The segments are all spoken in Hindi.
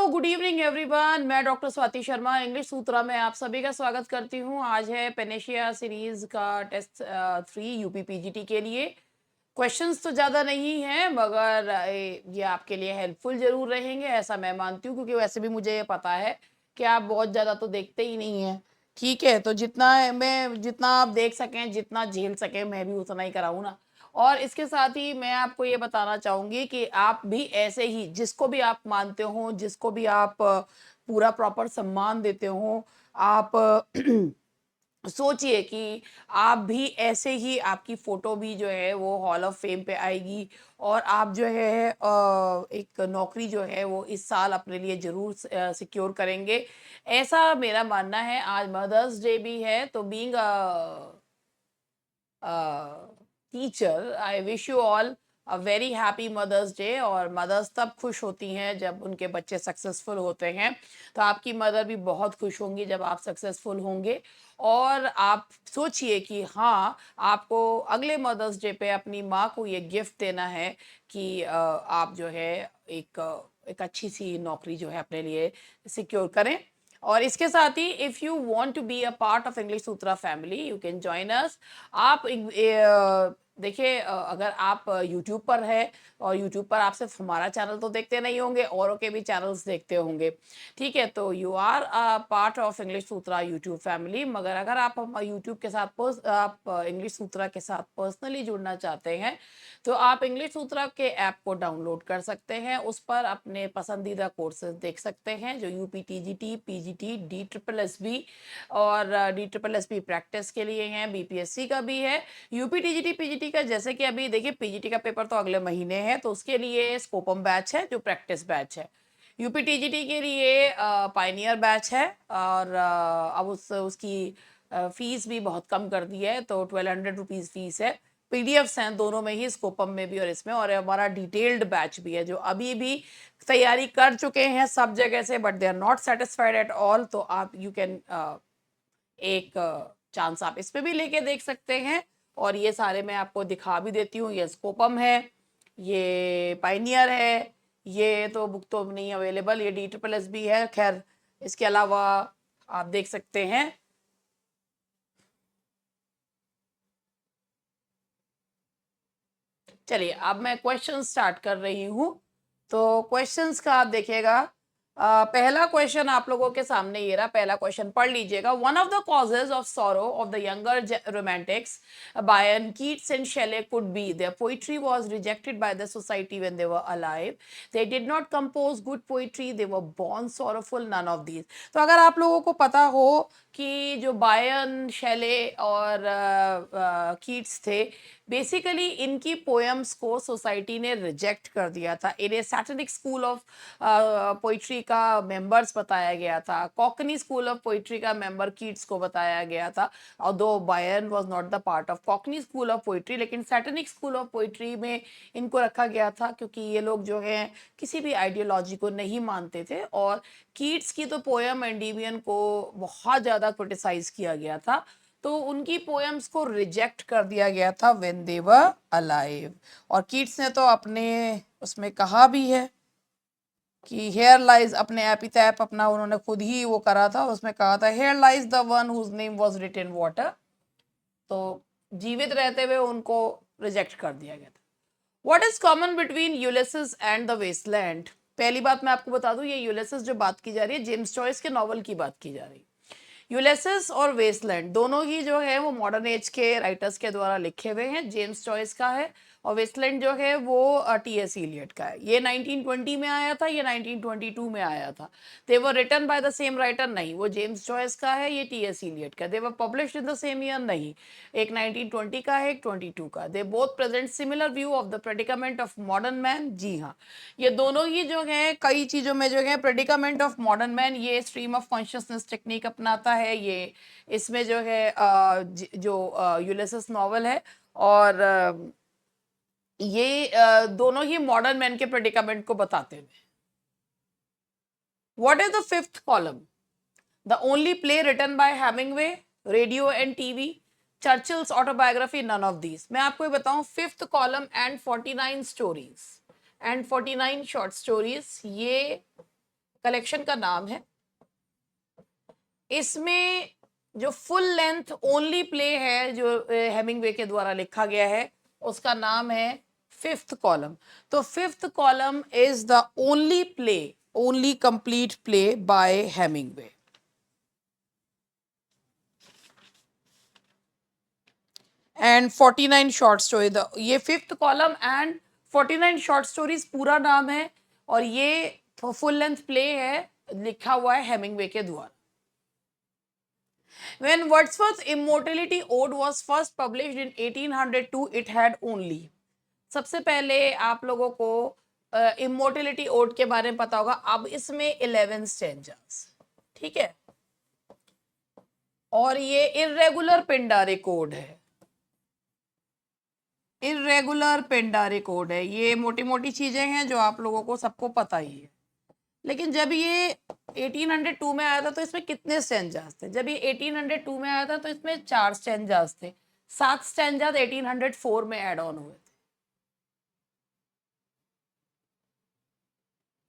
Good evening everyone. मैं डॉक्टर स्वाति शर्मा इंग्लिश सूत्रा में आप सभी का स्वागत करती हूँ। आज है पेनेशिया सीरीज का टेस्ट 3 यूपी पीजीटी के लिए। क्वेश्चंस तो ज़्यादा नहीं है मगर ये आपके लिए हेल्पफुल ज़रूर रहेंगे, ऐसा मैं मानती हूँ, क्योंकि वैसे भी मुझे ये पता है कि आप बहुत ज़्यादा तो देखते ही नहीं हैं। ठीक है, तो जितना आप देख सकें, जितना झेल सकें, मैं भी उतना ही कराऊँ ना। और इसके साथ ही मैं आपको ये बताना चाहूँगी कि आप भी ऐसे ही जिसको भी आप मानते हो, जिसको भी आप पूरा प्रॉपर सम्मान देते हो, आप सोचिए कि आप भी ऐसे ही आपकी फ़ोटो भी जो है वो हॉल ऑफ फेम पे आएगी और आप जो है एक नौकरी जो है वो इस साल अपने लिए ज़रूर सिक्योर करेंगे। ऐसा मेरा मानना है। आज मदर्स डे भी है, तो being teacher, I wish you all a very happy mothers day. और मदर्स तब खुश होती हैं जब उनके बच्चे सक्सेसफुल होते हैं, तो आपकी मदर भी बहुत खुश होंगी जब आप सक्सेसफुल होंगे। और आप सोचिए कि हाँ, आपको अगले मदर्स डे पे अपनी माँ को ये गिफ्ट देना है कि आप जो है एक अच्छी सी नौकरी जो है अपने लिए सिक्योर करें। और इसके साथ ही if you want to be a part of English Sutra family, you can join us. आप देखिए, अगर आप यूट्यूब पर है और यूट्यूब पर आप सिर्फ हमारा चैनल तो देखते नहीं होंगे, औरों के भी चैनल्स देखते होंगे। ठीक है, तो you are a part of English Sutra YouTube family. मगर अगर आप हम यूट्यूब के साथ आप इंग्लिश सूत्रा के साथ पर्सनली जुड़ना चाहते हैं, तो आप इंग्लिश सूत्रा के ऐप को डाउनलोड कर सकते हैं। उस पर अपने पसंदीदा कोर्सेज देख सकते हैं, जो UP TGT, PGT, D triple S B और D triple S B practice के लिए हैं, बीपीएससी का भी है। यूपी टीजीटी पीजीटी का जैसे कि अभी देखिए, पीजीटी का पेपर तो अगले महीने है, तो उसके लिए स्कोपम बैच है जो प्रैक्टिस बैच है। यूपी टीजीटी के लिए पायनियर बैच है और अब उसकी फीस भी बहुत कम कर दी है, तो 1200 रुपीज़ फीस है। पीडीएफ्स हैं दोनों में ही, स्कोपम में भी और इसमें, और हमारा डिटेल्ड बैच भी है जो अभी भी तैयारी कर चुके हैं सब जगह से, but they are not satisfied at all. तो आप यू कैन एक चांस आप इसमें भी लेके देख सकते हैं। और ये सारे मैं आपको दिखा भी देती हूँ। ये स्कोपम है, ये पाइनियर है, ये तो बुक तो नहीं अवेलेबल, ये डी ट्रिपल एस बी है। खैर, इसके अलावा आप देख सकते हैं। चलिए, अब मैं क्वेश्चन स्टार्ट कर रही हूँ। तो क्वेश्चंस का आप देखिएगा, पहला क्वेश्चन आप लोगों के सामने ये रहा। पहला क्वेश्चन पढ़ लीजिएगा। One of the causes of sorrow of the younger Romantics Byron, Keats and Shelley could be their poetry was rejected by the society when they were alive. They did not compose good poetry, they were born sorrowful, none of these. तो अगर आप लोगों को पता हो कि जो बायन, शेले और कीट्स थे, बेसिकली इनकी पोएम्स को सोसाइटी ने रिजेक्ट कर दिया था। इन्हें सैटेनिक स्कूल ऑफ पोइट्री का मेंबर्स बताया गया था, कॉकनी स्कूल ऑफ पोइट्री का मेंबर कीट्स को बताया गया था। और दो Bayern was not the part of Cockney school of poetry, लेकिन सैटेनिक स्कूल ऑफ पोइट्री में इनको रखा गया था क्योंकि ये लोग जो हैं किसी भी आइडियोलॉजी को नहीं मानते थे। और कीट्स की तो पोएम एंडीवियन को बहुत ज़्यादा क्रिटिसाइज किया गया था, तो उनकी पोएम्स को रिजेक्ट कर दिया गया था व्हेन दे वर अलाइव। और कीट्स ने तो अपने उसमें कहा भी है कि हेयर लाइज, अपने एपिथैप अपना उन्होंने खुद ही वो करा था, उसमें कहा था here lies the one whose name was written water. तो जीवित रहते हुए उनको रिजेक्ट कर दिया गया था। What is common between Ulysses and the Wasteland? पहली बात मैं आपको बता दूं, ये यूलिसिस जो बात की जा रही है, जेम्स जॉयस के नॉवल की बात की जा रही है। यूलिसिस और वेस्टलैंड दोनों ही जो है वो मॉडर्न एज के राइटर्स के द्वारा लिखे हुए हैं। जेम्स जॉयस का है और वेस्टलैंड जो है वो टी.एस. इलियट का है। ये 1920 में आया था, ये 1922 में आया था। They were written by the same writer, नहीं, वो जेम्स जॉयस का है, ये टी.एस. इलियट का। They were published in the same year, नहीं, एक 1920 का है, एक 22 का। They both present similar view of the predicament of modern man. जी हाँ, ये दोनों ही जो है कई चीज़ों में जो है प्रेडिकामेंट ऑफ मॉडर्न मैन, ये स्ट्रीम ऑफ कॉन्शियसनेस टेक्निक अपनाता है। ये इसमें जो है जो यूलिसिस नॉवल है, और ये दोनों ही मॉडर्न मैन के प्रेडिकामेंट को बताते हुए। What is the fifth column? The only play written by Hemingway, radio and TV, Churchill's autobiography, none of these. मैं आपको ये बताऊं, fifth column and 49 stories and 49 short stories, ये कलेक्शन का नाम है। इसमें जो फुल लेंथ ओनली प्ले है जो हेमिंगवे के द्वारा लिखा गया है उसका नाम है फिफ्थ कॉलम। तो fifth column is the only play, only complete play by Hemingway. And 49 short story, ये fifth column and 49 short stories पूरा नाम है, और ये फुल लेंथ प्ले है, लिखा हुआ है हेमिंगवे के द्वारा। When Wordsworth's Immortality Ode was first published in 1802, it had only, सबसे पहले आप लोगों को इमोर्टेलिटी ओड के बारे में पता होगा। अब इसमें 11 स्टेंजास, ठीक है, और ये इर्रेगुलर पिंडारिक कोड है। इर्रेगुलर पिंडारिक कोड है, ये मोटी मोटी चीजें हैं जो आप लोगों को सबको पता ही है। लेकिन जब ये 1802 में आया था तो इसमें कितने स्टेंजास थे? जब ये 1802 में आया था तो इसमें 4 स्टेंजास थे, 7 स्टेंजास 1804 में ऐड ऑन हुए थे।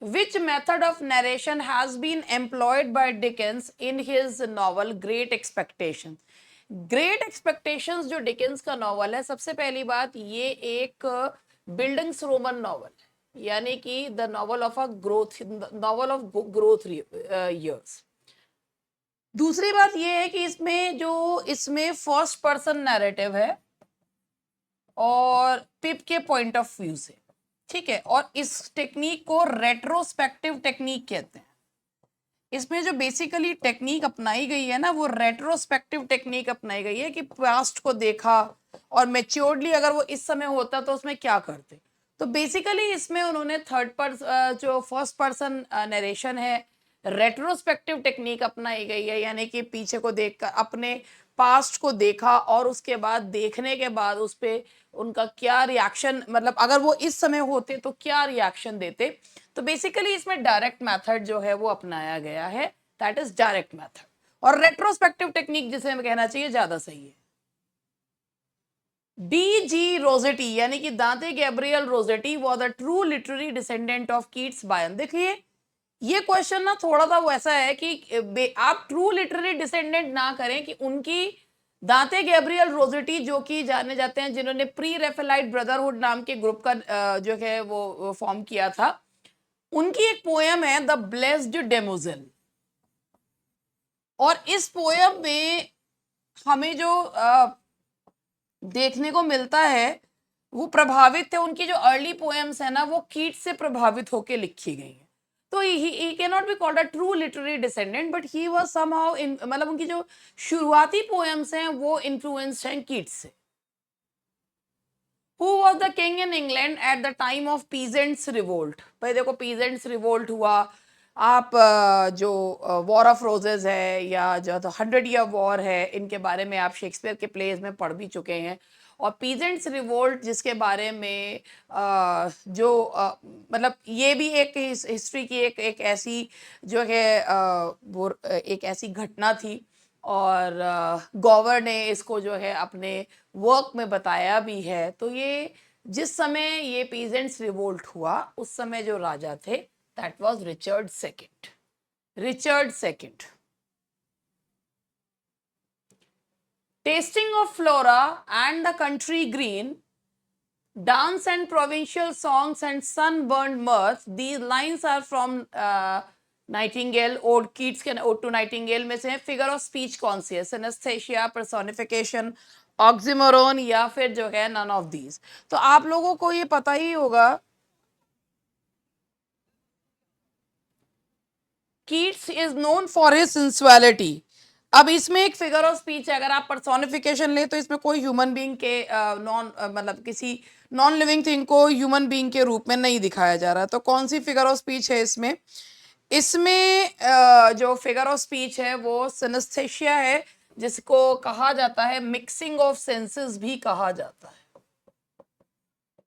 Which method of narration has been employed by Dickens in his novel Great Expectations? Great expectations जो डिकेंस का नॉवल है, सबसे पहली बात ये एक बिल्डिंग्सरोमन नॉवल है, यानी कि the novel of a growth, novel of growth years. दूसरी बात ये है कि इसमें फर्स्ट पर्सन नैरेटिव है और पिप के पॉइंट ऑफ व्यू से, ठीक है, और इस टेक्निक को रेट्रोस्पेक्टिव टेक्निक कहते हैं। इसमें जो बेसिकली टेक्निक अपनाई गई है ना, वो रेट्रोस्पेक्टिव टेक्निक अपनाई गई है कि पास्ट को देखा और मैच्योर्डली अगर वो इस समय होता तो उसमें क्या करते। तो बेसिकली इसमें उन्होंने जो फर्स्ट पर्सन नरेशन है, रेट्रोस्पेक्टिव टेक्निक अपनाई गई है, यानी कि पीछे को देखकर अपने पास्ट को देखा और उसके बाद देखने के बाद उस पे उनका क्या रिएक्शन, मतलब अगर वो इस समय होते तो क्या रिएक्शन देते। तो बेसिकली इसमें डायरेक्ट मेथड जो है वो अपनाया गया है, दैट इज डायरेक्ट मेथड, और रेट्रोस्पेक्टिव टेक्निक जिसे हमें कहना चाहिए ज्यादा सही है। D.G. रोजेटी यानी कि दांते Gabriel Rossetti was a true literary descendant of Keats Bayern. देखिए ये क्वेश्चन ना थोड़ा सा वैसा है कि आप ट्रू लिटरेरी डिसेंडेंट ना करें कि उनकी दांते गैब्रियल रोजेटी जो कि जाने जाते हैं जिन्होंने प्री रेफेलाइट ब्रदरहुड नाम के ग्रुप का जो है वो फॉर्म किया था, उनकी एक पोयम है द ब्लेस्ड डेमोजेल, और इस पोयम में हमें जो देखने को मिलता है वो प्रभावित थे, उनकी जो अर्ली पोएम्स है ना वो कीट से प्रभावित होकर लिखी गई है। तो he can not be called a true literary descendant, but he was somehow in, मतलब उनकी जो शुरुआती पोएम्स हैं वो इन्फ्लुएंस्ड हैं कीट से। Who was the king in England at the time of peasants revolt? भाई देखो peasants revolt हुआ, आप जो वॉर ऑफ रोजेस है या जो 100 ईयर वॉर है, इनके बारे में आप शेक्सपियर के प्लेज में पढ़ भी चुके हैं। और पीजेंट्स रिवोल्ट जिसके बारे में मतलब ये भी एक हिस्ट्री की एक ऐसी जो है वो एक ऐसी घटना थी, और गॉवर ने इसको जो है अपने वर्क में बताया भी है। तो ये जिस समय ये पीजेंट्स रिवोल्ट हुआ उस समय जो राजा थे that was Richard second. Richard second. Tasting of Flora and the country green, dance and provincial songs and sunburnt mirth, these lines are from nightingale, ode Keats के ओड टू नाइटिंगेल में से है। फिगर ऑफ स्पीच कौन सी है? सिनेस्थेशिया, पर्सोनिफिकेशन, ऑक्सिमोरोन, या फिर जो है नन ऑफ दीज। तो आप लोगों को ये पता ही होगा Keats is known for his sensuality. अब इसमें एक फिगर ऑफ स्पीच है, अगर आप पर्सोनिफिकेशन ले तो इसमें कोई ह्यूमन बीइंग के मतलब किसी नॉन लिविंग थिंग को ह्यूमन बीइंग के रूप में नहीं दिखाया जा रहा। तो कौन सी फिगर ऑफ स्पीच है इसमें? इसमें जो फिगर ऑफ स्पीच है वो सिनेस्थेशिया है, जिसको कहा जाता है मिक्सिंग ऑफ सेंसेस भी कहा जाता है,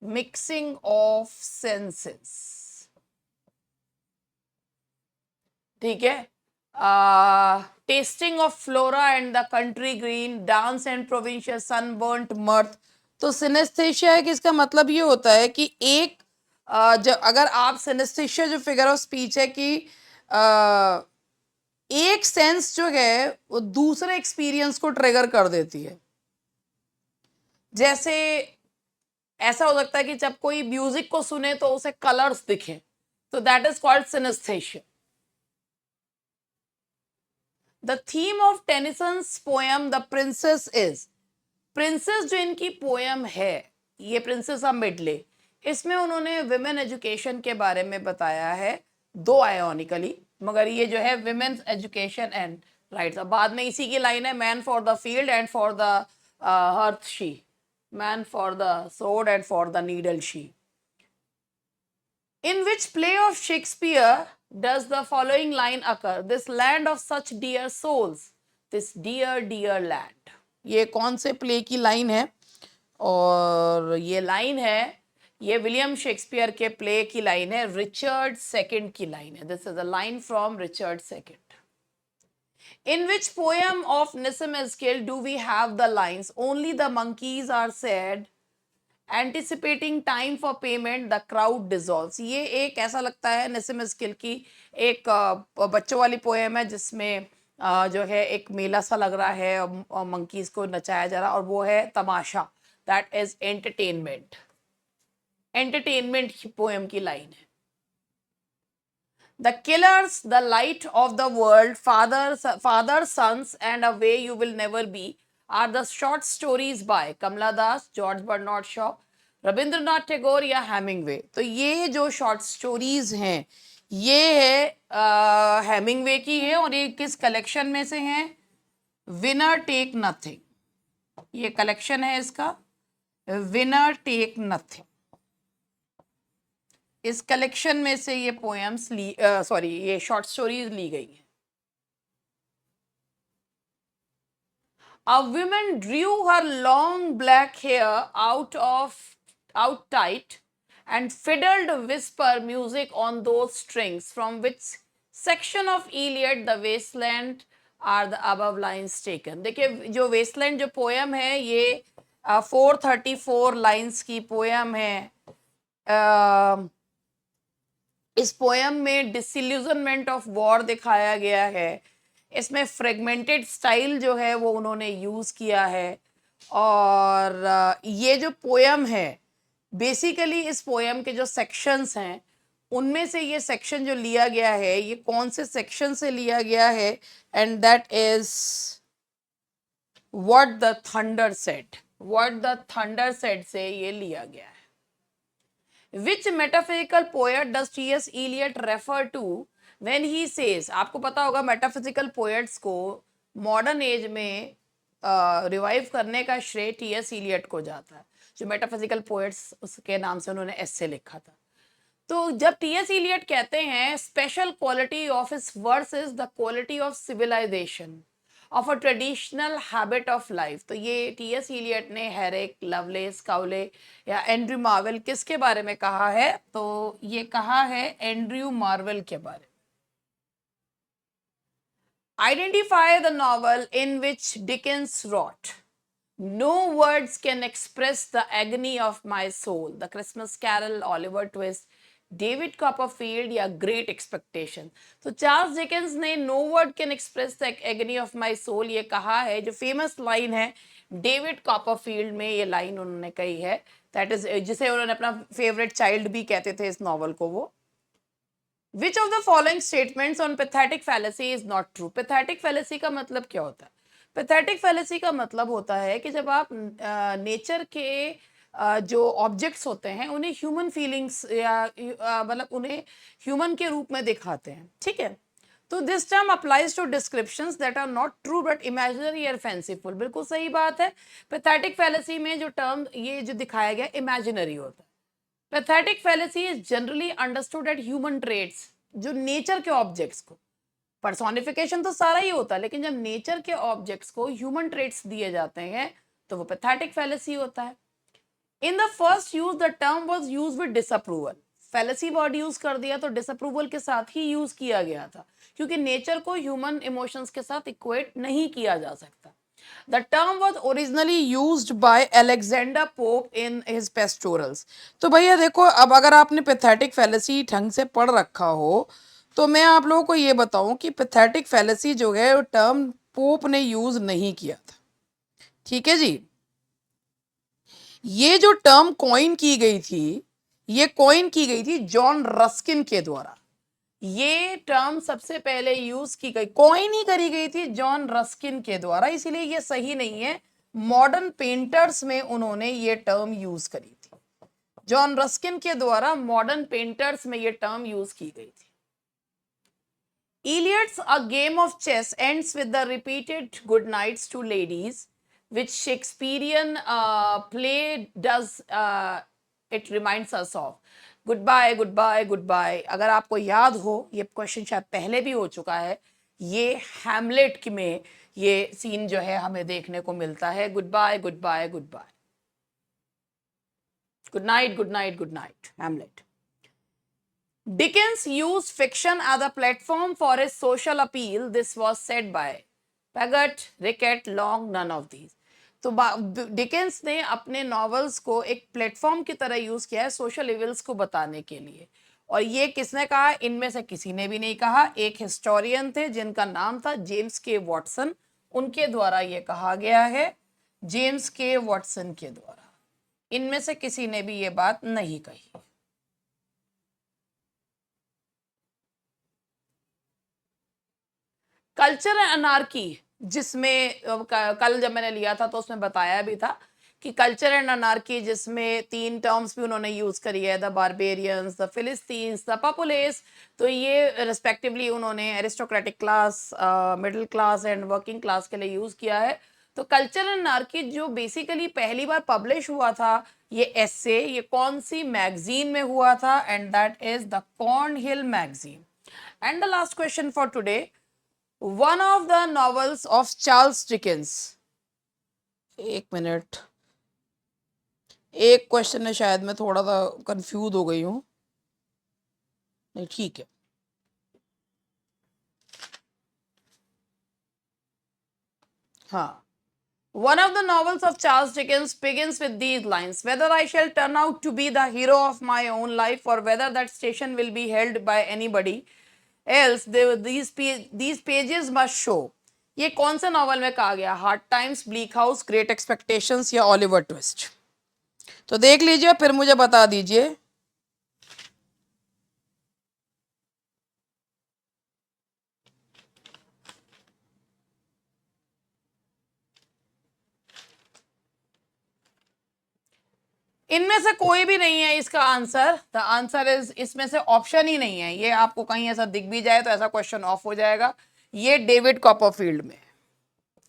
मिक्सिंग ऑफ सेंसेस, ठीक है। Tasting of Flora and the country green, dance and provincial sunburnt mirth. तो सिनेस्थेशिया है कि इसका मतलब ये होता है कि एक जब अगर आप सिनेस्थेशिया जो फिगर ऑफ स्पीच है कि एक सेंस जो है वो दूसरे एक्सपीरियंस को ट्रिगर कर देती है। जैसे ऐसा हो सकता है कि जब कोई म्यूजिक को सुने तो उसे कलर्स दिखे, तो that is called synaesthesia. The theme of Tennyson's poem the princess is, princess जो इनकी पोएम है, ये प्रिंसेस ऑफ मिडले, इसमें उन्होंने विमेन एजुकेशन के बारे में बताया है, दो आयोनिकली, मगर ये जो है विमेन्स एजुकेशन एंड राइट्स। बाद में इसी की लाइन है, man for the field and for the hearth she, man for the sword and for the needle she. In which play of Shakespeare does the following line occur? This land of such dear souls, this dear dear land. ये कौन से प्ले की लाइन है? और ये लाइन है, ये विलियम शेक्सपियर के प्ले की लाइन है, रिचर्ड सेकंड की लाइन है। This is a line from Richard second. In which poem of Nissim Eskill do we have the lines, only the monkeys are sad, anticipating time for payment, the crowd dissolves? ये एक ऐसा लगता है निसिम एस्किल की एक बच्चों वाली पोएम है, जिसमें जो है एक मेला सा लग रहा है और मंकीज को नचाया जा रहा है, और वो है तमाशा, that is entertainment. Entertainment poem की लाइन है। The killers, the light of the world, father, sons, and a way you will never be are the short stories by Kamala Das, George Bernard Shaw, Rabindranath Tagore या हेमिंगवे। तो ये जो शॉर्ट स्टोरीज हैं, ये है हेमिंगवे की है, और ये किस कलेक्शन में से हैं? विनर टेक नथिंग, ये कलेक्शन है इसका, विनर टेक नथिंग। इस कलेक्शन में से ये पोएम्स ये शॉर्ट स्टोरीज ली गई हैं। A woman drew her long black hair out tight and fiddled whisper music on those strings from which section of Iliad the wasteland are the above lines taken। देखिए जो वेस्टलैंड जो पोएम है, ये 434 लाइंस की पोएम है। इस पोएम में डिसिल्यूजनमेंट ऑफ वॉर दिखाया गया है। इसमें फ्रेगमेंटेड स्टाइल जो है वो उन्होंने यूज किया है। और ये जो पोएम है, बेसिकली इस पोएम के जो सेक्शंस हैं, उनमें से ये सेक्शन जो लिया गया है, ये कौन से सेक्शन से लिया गया है? And that is what the thunder said, what the thunder said से ये लिया गया है। Which metaphysical poet does T.S. Eliot refer to when he says, आपको पता होगा मेटाफिजिकल पोएट्स को मॉडर्न एज में रिवाइव करने का श्रेय T.S. Eliot को जाता है, जो मेटाफिजिकल पोएट्स उसके नाम से उन्होंने एस्से लिखा था। तो जब T.S. Eliot कहते हैं special quality of his verse is the quality of civilization of a traditional habit of life, तो ये T.S. Eliot ने हेरिक, लवलेस, काउले या एंड्रयू मार्वेल किसके बारे में कहा है? तो ये कहा है एंड्रयू मार्वेल के बारे में। Identify the novel in which Dickens wrote, no words can express the agony of my soul, the Christmas Carol, Oliver Twist, David Copperfield या ग्रेट एक्सपेक्टेशन। तो चार्ल्स डिकेंस ने no word can express the agony of my soul ये कहा है, जो फेमस लाइन है डेविड कॉपरफील्ड में, ये लाइन उन्होंने कही है, दैट इज जिसे उन्होंने अपना फेवरेट चाइल्ड भी कहते थे इस नॉवल को वो। Which of the following statements on pathetic fallacy is not true? Pathetic fallacy का मतलब क्या होता है? पैथेटिक फैलेसी का मतलब होता है कि जब आप नेचर के जो ऑब्जेक्ट्स होते हैं उन्हें ह्यूमन फीलिंग्स या मतलब उन्हें ह्यूमन के रूप में दिखाते हैं, ठीक है? तो this term applies to descriptions that are not true but imaginary और फैंसीफुल। बिल्कुल सही बात है। पैथेटिक फैलेसी में जो टर्म ये जो दिखाया गया इमेजिनरी होता है। Pathetic fallacy is generally understood eight human traits, जो नेचर के ऑब्जेक्ट्स को, पर्सोनिफिकेशन तो सारा ही होता है, लेकिन जब नेचर के ऑब्जेक्ट्स को ह्यूमन ट्रेट्स दिए जाते हैं तो वो पैथेटिक फैलेसी होता है। In the first use the term was used with disapproval. Fallacy word use कर दिया तो डिसअप्रूवल के साथ ही यूज किया गया था, क्योंकि नेचर को ह्यूमन इमोशंस के साथ इक्वेट नहीं किया जा सकता। The term was originally used by Alexander Pope in his pastorals। तो भैया देखो, अब अगर आपने पैथेटिक फैलेसी ढंग से पढ़ रखा हो तो मैं आप लोगों को ये बताऊं कि पैथेटिक फैलेसी जो है वो टर्म पोप ने यूज नहीं किया था, ठीक है जी। ये जो टर्म कॉइन की गई थी, ये कॉइन की गई थी जॉन रस्किन के द्वारा। ये टर्म सबसे पहले यूज की गई, कॉइन ही करी गई थी जॉन रस्किन के द्वारा, इसीलिए ये सही नहीं है। मॉडर्न पेंटर्स में उन्होंने ये टर्म यूज करी थी, जॉन रस्किन के द्वारा मॉडर्न पेंटर्स में ये टर्म यूज की गई थी। Iliad's A Game of Chess ends with the repeated good nights to ladies, which Shakespearean play does it reminds us of. Goodbye, goodbye, goodbye. अगर आपको याद हो, ये क्वेश्चन शायद पहले भी हो चुका है, ये हैमलेट में ये सीन जो है हमें देखने को मिलता है, goodbye, goodbye, goodbye. Good night, good night, good night, Hamlet. Dickens used fiction as a platform for his social appeal. This was said by Paget, Rickett, Long, none of these. तो डिकेंस ने अपने नॉवेल्स को एक प्लेटफॉर्म की तरह यूज किया है सोशल इविल्स को बताने के लिए। और ये किसने कहा? इनमें से किसी ने भी नहीं कहा। एक हिस्टोरियन थे जिनका नाम था जेम्स के वॉटसन, उनके द्वारा ये कहा गया है, जेम्स के वॉटसन के द्वारा। इनमें से किसी ने भी ये बात नहीं कही। कल्चर अनार्की, जिसमें कल जब मैंने लिया था तो उसमें बताया भी था कि कल्चर एंड अनार्की, जिसमें 3 टर्म्स भी उन्होंने यूज करी है, the barbarians, the Philistines, the populace. तो ये रिस्पेक्टिवली उन्होंने aristocratic class, middle class and working class के लिए यूज किया है। तो कल्चर एंड अनार्की जो बेसिकली पहली बार पब्लिश हुआ था ये एसे, ये कौन सी मैगजीन में हुआ था? And that is the Cornhill magazine. And the last question for today, one of the novels of Charles Dickens। एक मिनट, एक क्वेश्चन है शायद मैं थोड़ा सा कंफ्यूज हो गई हूं। नहीं ठीक है, हाँ। One of the novels of Charles Dickens begins with these lines: whether I shall turn out to be the hero of my own life or whether that station will be held by anybody else, these pages must show। ये कौन से नॉवल में कहा गया? Hard times, bleak house, great expectations या ओलिवर ट्विस्ट? तो देख लीजिए, फिर मुझे बता दीजिए। इनमें से कोई भी नहीं है इसका आंसर। द आंसर इज, इसमें से ऑप्शन ही नहीं है। ये आपको कहीं ऐसा दिख भी जाए तो ऐसा क्वेश्चन ऑफ हो जाएगा। ये डेविड कॉपरफील्ड में,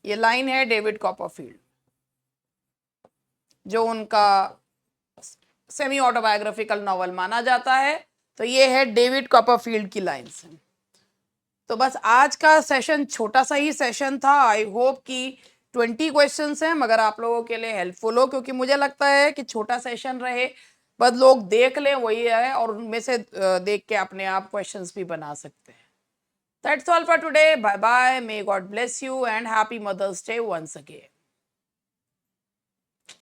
ये लाइन है डेविड कॉपरफील्ड, जो उनका सेमी ऑटोबायोग्राफिकल नॉवल माना जाता है। तो ये है डेविड कॉपरफील्ड की लाइन से। तो बस आज का सेशन छोटा सा ही सेशन था। आई होप कि 20 क्वेश्चंस हैं मगर आप लोगों के लिए हेल्पफुल हो, क्योंकि मुझे लगता है कि छोटा सेशन रहे बस लोग देख लें वही है, और उनमें से देख के अपने आप क्वेश्चंस भी बना सकते हैं। That's all for today. Bye bye. May God bless you and happy Mother's Day once again.